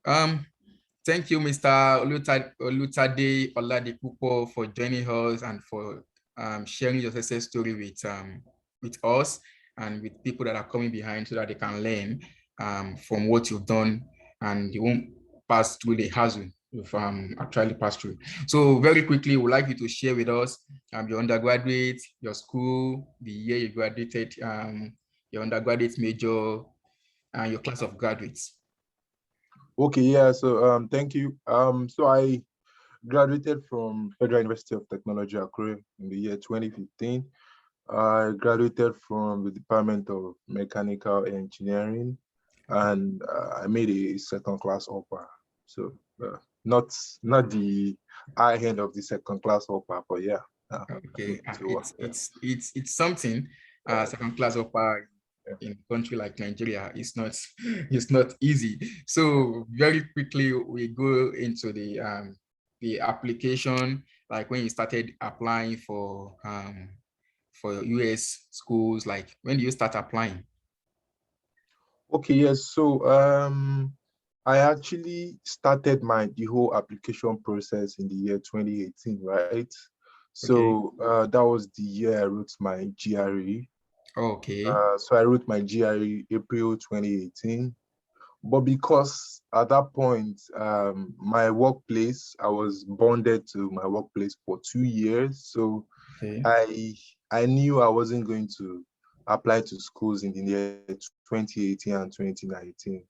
Um, Thank you, Mr. Olutade Oladipupo, for joining us and for sharing your success story with us and with people that are coming behind so that they can learn from what you've done and you won't pass through the hassle you've actually passed through. So very quickly, we'd like you to share with us your undergraduate, your school, the year you graduated, your undergraduate major, and your class of graduates. Okay, yeah. So thank you. So I graduated from Federal University of Technology, Akure in the year 2015. I graduated from the Department of Mechanical Engineering, and I made a second class offer. So not the high end of the second class offer, but yeah. Okay, it's something. Second class offer in a country like Nigeria is not it's not easy. So very quickly we go into the application, like when you started applying for US schools, like when do you start applying? Okay, yes. So I actually started the whole application process in the year 2018, right? Okay. So that was the year I wrote my GRE. Okay. So I wrote my GRE April 2018. But because at that point, my workplace, I was bonded to my workplace for 2 years. So Okay. I I knew I wasn't going to apply to schools in the year 2018 and 2019,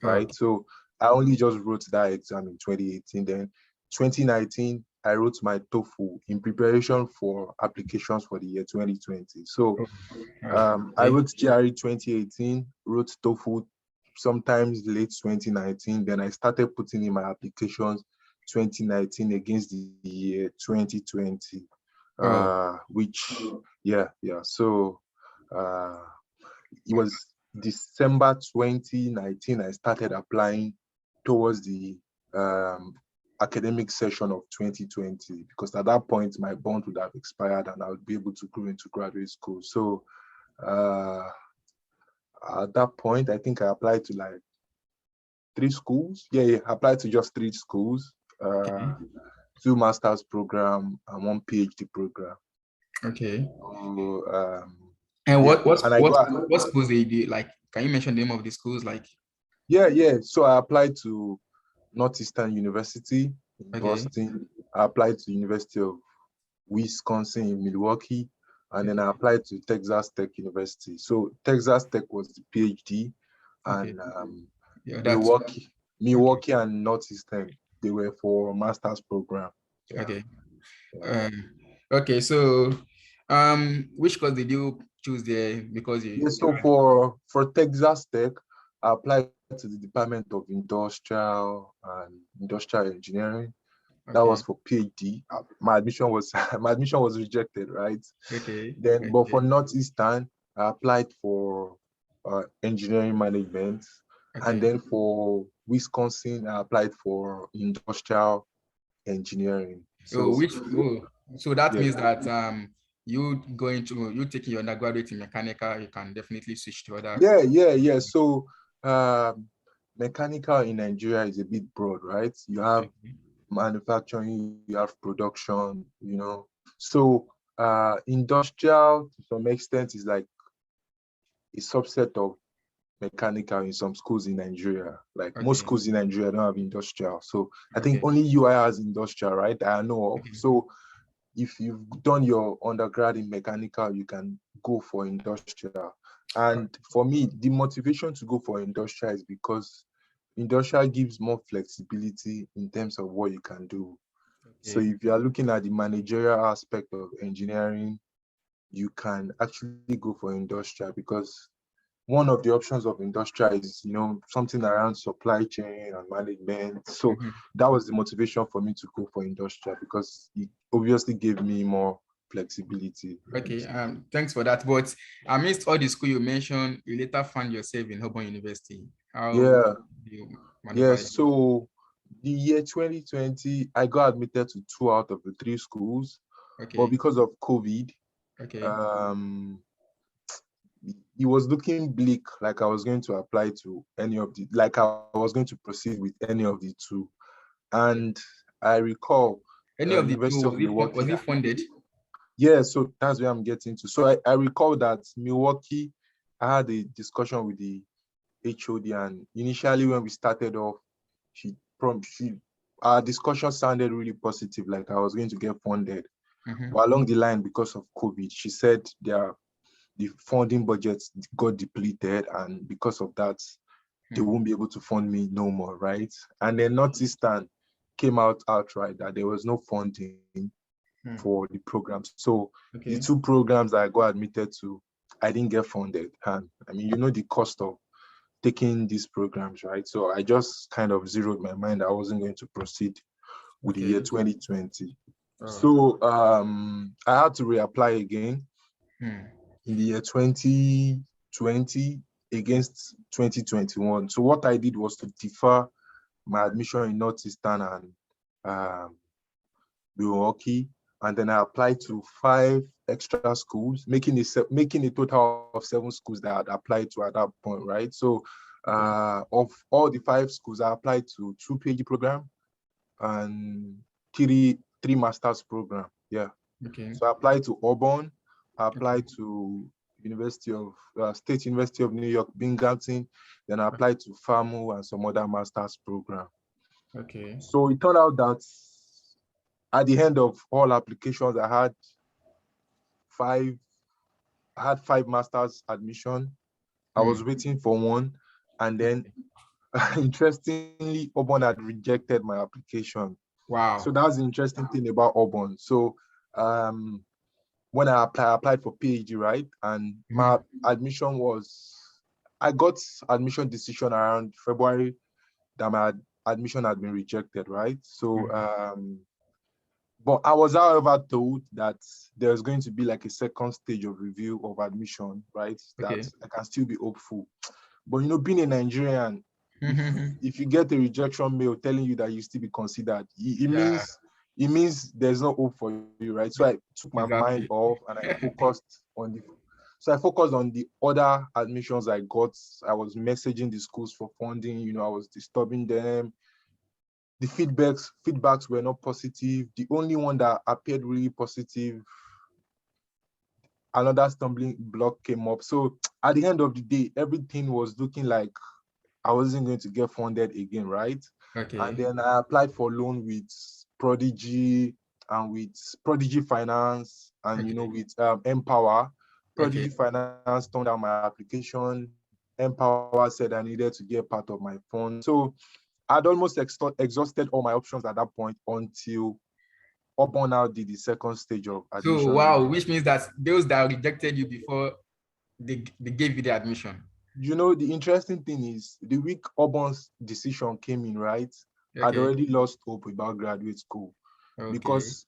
right? Okay. So I only just wrote that exam in 2018. Then 2019, I wrote my TOEFL in preparation for applications for the year 2020. So I Okay. wrote GRE 2018, wrote TOEFL sometimes late 2019. Then I started putting in my applications 2019 against the year 2020, Oh, which, yeah. So uh, it was December 2019, I started applying towards the um, academic session of 2020, because at that point, my bond would have expired and I would be able to go into graduate school. So uh, at that point, I think I applied to like 3 schools. Yeah, I applied to just 3 schools, okay. 2 master's program and 1 PhD program. Okay. So, And yeah, what what's and I what got, what schools they do? Like, can you mention the name of the schools? Like, yeah. So I applied to Northeastern University in okay. Boston. I applied to University of Wisconsin in Milwaukee, and then I applied to Texas Tech University. So Texas Tech was the PhD, Okay. and Yeah, that's Milwaukee, okay. Milwaukee and Northeastern, they were for master's program. Yeah. Okay. Yeah. Um, okay. So, which course did you choose there? Because Yeah, you so had for Texas Tech, I applied to the Department of Industrial Engineering. That was okay. for PhD. My admission was my admission was rejected, right? Okay. Then, but for Okay. Northeastern, I applied for engineering management, and Okay. then for Wisconsin, I applied for industrial engineering. Oh, So so that yeah, means that you taking your undergraduate in mechanical, you can definitely switch to other. yeah. So mechanical in Nigeria is a bit broad, right? You have Okay. manufacturing, you have production. So industrial to some extent is like a subset of mechanical in some schools in Nigeria. Like most Okay. schools in Nigeria don't have industrial. So I think Okay. only UI has industrial, right? I know of. Okay. So if you've done your undergrad in mechanical, you can go for industrial. And for me, the motivation to go for industrial is because industrial gives more flexibility in terms of what you can do. So Okay. if you are looking at the managerial aspect of engineering, you can actually go for industrial, because one of the options of industrial is, something around supply chain and management. So Mhm. that was the motivation for me to go for industrial, because it obviously gave me more flexibility. Okay, thanks for that. But amidst all the school you mentioned, you later found yourself in Auburn University. How Yeah, do you yeah. maneuver it? So the year 2020, I got admitted to 2 out of the 3 schools, but Okay, because of COVID, okay, um, it was looking bleak, like I was going to apply to any of the, like I was going to proceed with any of the two. And I recall Any of the two, University of was Milwaukee. it funded? Yeah, so that's where I'm getting to. So I recall that Milwaukee, I had a discussion with the HOD, and initially when we started off, she our discussion sounded really positive, like I was going to get funded. Mm-hmm. But along the line, because of COVID, she said the funding budgets got depleted, and because of that, they won't be able to fund me no more, right? And then Northeastern came out outright that there was no funding for the programs. So the Okay. two programs that I got admitted to, I didn't get funded. And I mean, you know the cost of taking these programs, right? So I just kind of zeroed my mind. I wasn't going to proceed with the year Okay. 2020. Oh. So I had to reapply again Hmm. in the year 2020 against 2021. So what I did was to defer my admission in Northeastern and um, Milwaukee, and then I applied to 5 extra schools, making a total of 7 schools that I had applied to at that point, right? So of all the 5 schools, I applied to 2 PhD program and three master's program. Yeah. Okay. So I applied to Auburn, I Okay. applied to State University of New York, Binghamton, then I applied to FAMU and some other master's program. Okay. So it turned out that at the end of all applications, five I had 5 master's admission. I Hmm. was waiting for one, and then interestingly, Auburn had rejected my application. So Wow. that's the interesting thing about Auburn. So um, when I applied for PhD, right? And my Mm-hmm. admission I got admission decision around February that my admission had been rejected, right? So, but I was, however, told that there's going to be like a second stage of review of admission, right? That Okay. I can still be hopeful. But being a Nigerian, if if you get a rejection mail telling you that you still be considered, Yeah. it means there's no hope for you, right? So I took my mind Exactly. off and I focused on the other admissions I got. I was messaging the schools for funding, I was disturbing them. The feedbacks were not positive. The only one that appeared really positive, another stumbling block came up. So at the end of the day, everything was looking like I wasn't going to get funded again, right? And Okay. then I applied for loan with Prodigy and with Prodigy Finance and Okay. with Empower. Okay. Prodigy Finance turned down my application. Empower said I needed to get part of my fund. So I'd almost exhausted all my options at that point until Auburn now did the second stage of So admission. wow, which means that those that rejected you before they gave you the admission. The interesting thing is the week Auburn's decision came in, right? I'd Okay. already lost hope about graduate school Okay. because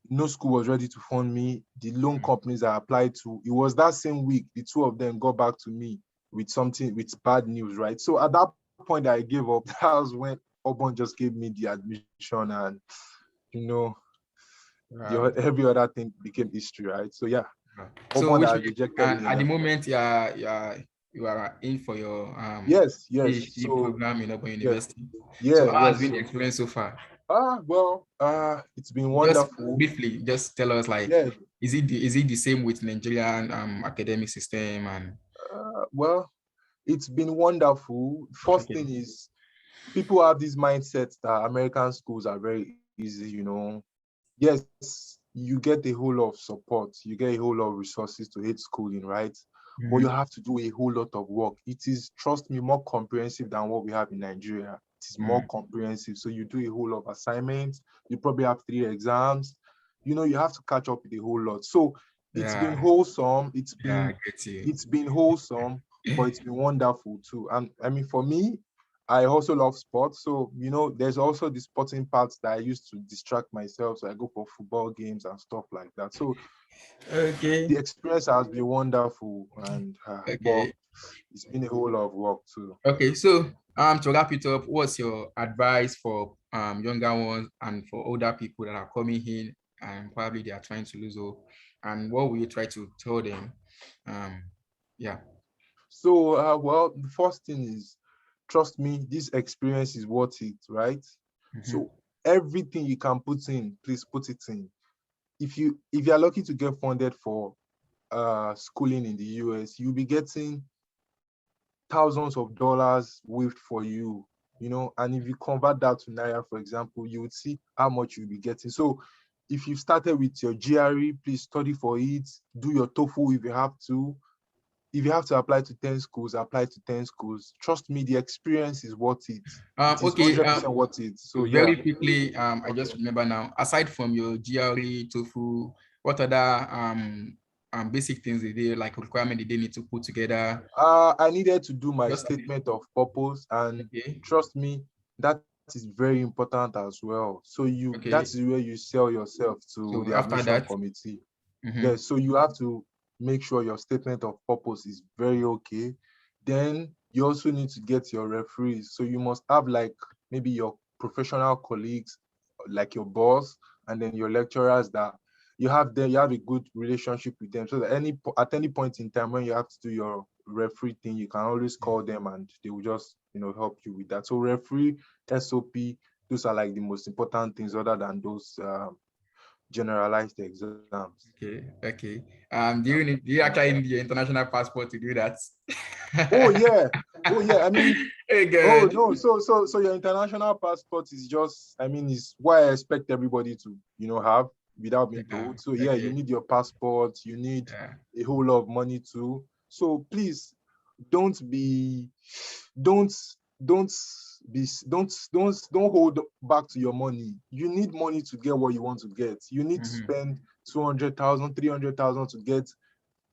no school was ready to fund me. The loan companies I applied to, it was that same week, the two of them got back to me with bad news, right? So at that point I gave up. That was when Auburn just gave me the admission, and you know, Wow. every other thing became history, right? So yeah, So Auburn which had means, rejected and me. at the moment you are in for your Yes. PhD So program in Auburn yeah, University. So yeah, how has yes. been the So experience so far? it's been Just wonderful. briefly, just tell us like, Yeah. is it the same with Nigerian academic system and Well, it's been wonderful. First okay. thing is people have these mindsets that American schools are very easy. Yes, you get a whole lot of support, you get a whole lot of resources to hit schooling, right? But you Mhm. have to do a whole lot of work. It is, trust me, more comprehensive than what we have in Nigeria. It is more Mm. comprehensive. So you do a whole lot of assignments, you probably have 3 exams, you have to catch up with a whole lot. So it's been Yeah, wholesome, yeah, I get you. it's been wholesome, but it's been wonderful too. And I mean, for me, I also love sports. So, there's also the sporting parts that I used to distract myself. So I go for football games and stuff like that. So Okay, the experience has been wonderful, but okay, it's been a whole lot of work too. okay. So to wrap it up, what's your advice for younger ones and for older people that are coming in and probably they are trying to lose hope, and what will you try to tell them? Um, yeah. So, well, the first thing is, trust me, this experience is worth it, right? So everything you can put in, please put it in. If you're lucky to get funded for schooling in the US, you'll be getting thousands of dollars waived for you, and if you convert that to Naira, for example, you would see how much you'll be getting. So if you started with your GRE, please study for it, do your TOEFL if you have to. If you have to apply to 10 schools, apply to 10 schools. Trust me, the experience is worth it. It is Okay. 100% worth it. So yeah. Very quickly, I just remember now, aside from your GRE, TOEFL, what other basic things did they, like requirement did they need to put together? I needed to do my Just statement of purpose, and okay. trust me, that is very important as well. So Okay. that's where you sell yourself to So the after admission that, committee. Yeah, so you have to make sure your statement of purpose is very okay. Then you also need to get your referees. So you must have like maybe your professional colleagues, like your boss, and then your lecturers that you have a good relationship with them. So that at any point in time when you have to do your referee thing, you can always call them and they will just help you with that. So referee, SOP, those are like the most important things other than those generalized exams. Okay. Do you actually need your international passport to do that? Oh yeah. Oh yeah. I mean, Hey, oh good. no. So your international passport is just, I mean, is what I expect everybody to, have without being Yeah. told. So yeah, you Okay. need your passport, you need Yeah. a whole lot of money too. So please don't be don't don't don't hold back to your money. You need money to get what you want to get. You need to spend 200,000, 300,000 to get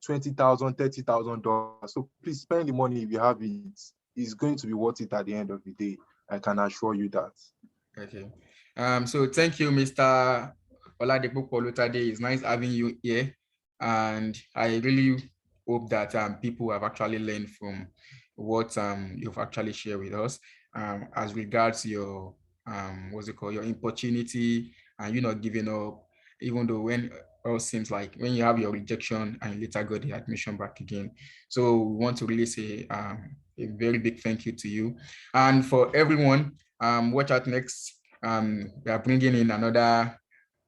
20,000, $30,000. So please spend the money if you have it. It's going to be worth it at the end of the day. I can assure you that. Okay. So thank you, Mr. Oladipo Polutade. It's nice having you here. And I really hope that people have actually learned from what you've actually shared with us as regards your what's it called, your opportunity, and you not giving up, even though when all seems like when you have your rejection and later got the admission back again. So we want to really say a very big thank you to you. And for everyone, watch out next. We are bringing in another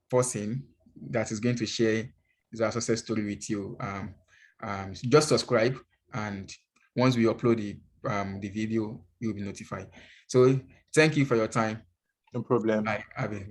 person that is going to share their success story with you. Just subscribe, and once we upload the video, you'll be notified. So thank you for your time. No problem. Bye. Have a